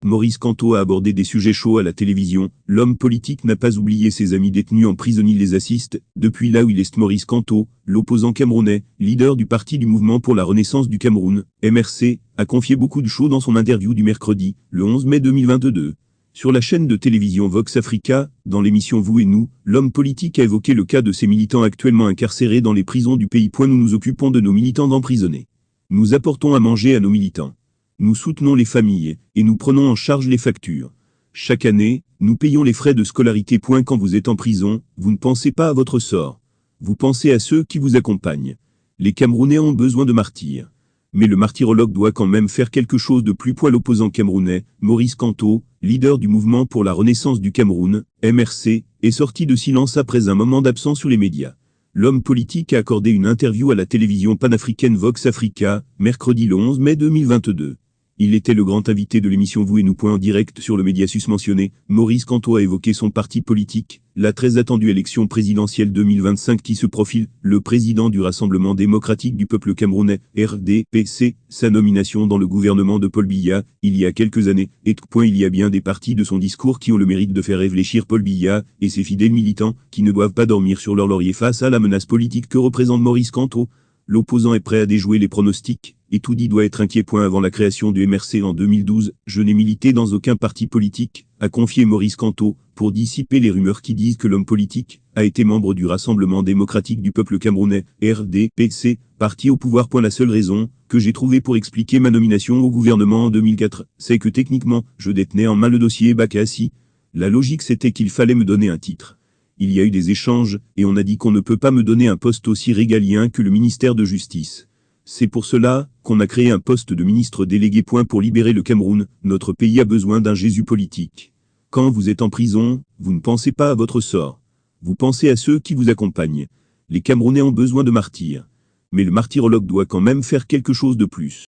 Maurice Kamto a abordé des sujets chauds à la télévision. L'homme politique n'a pas oublié ses amis détenus en prison, il les assiste. Depuis là où il est, Maurice Kamto, l'opposant camerounais, leader du parti du Mouvement pour la Renaissance du Cameroun, MRC, a confié beaucoup de choses dans son interview du mercredi, le 11 mai 2022. Sur la chaîne de télévision Vox Africa, dans l'émission Vous et Nous, l'homme politique a évoqué le cas de ces militants actuellement incarcérés dans les prisons du pays. Nous nous occupons de nos militants emprisonnés. Nous apportons à manger à nos militants. Nous soutenons les familles, et nous prenons en charge les factures. Chaque année, nous payons les frais de scolarité. Quand vous êtes en prison, vous ne pensez pas à votre sort. Vous pensez à ceux qui vous accompagnent. Les Camerounais ont besoin de martyrs. Mais le martyrologue doit quand même faire quelque chose de plus. L'opposant camerounais, Maurice Kamto, leader du Mouvement pour la Renaissance du Cameroun, MRC, est sorti de silence après un moment d'absence sur les médias. L'homme politique a accordé une interview à la télévision panafricaine Vox Africa, mercredi le 11 mai 2022. Il était le grand invité de l'émission Vous et Nous. En direct sur le média susmentionné, Maurice Kamto a évoqué son parti politique, la très attendue élection présidentielle 2025 qui se profile, le président du Rassemblement démocratique du peuple camerounais, RDPC, sa nomination dans le gouvernement de Paul Biya, il y a quelques années, et il y a bien des parties de son discours qui ont le mérite de faire réfléchir Paul Biya et ses fidèles militants, qui ne doivent pas dormir sur leur laurier face à la menace politique que représente Maurice Kamto. L'opposant est prêt à déjouer les pronostics, et tout dit doit être inquiet. Avant la création du MRC en 2012, je n'ai milité dans aucun parti politique, a confié Maurice Kamto, pour dissiper les rumeurs qui disent que l'homme politique a été membre du Rassemblement démocratique du peuple camerounais, RDPC, parti au pouvoir. La seule raison que j'ai trouvée pour expliquer ma nomination au gouvernement en 2004, c'est que techniquement, je détenais en main le dossier Bakassi. La logique c'était qu'il fallait me donner un titre. Il y a eu des échanges, et on a dit qu'on ne peut pas me donner un poste aussi régalien que le ministère de Justice. C'est pour cela qu'on a créé un poste de ministre délégué. Pour libérer le Cameroun, notre pays a besoin d'un Jésus politique. Quand vous êtes en prison, vous ne pensez pas à votre sort. Vous pensez à ceux qui vous accompagnent. Les Camerounais ont besoin de martyrs. Mais le martyrologue doit quand même faire quelque chose de plus.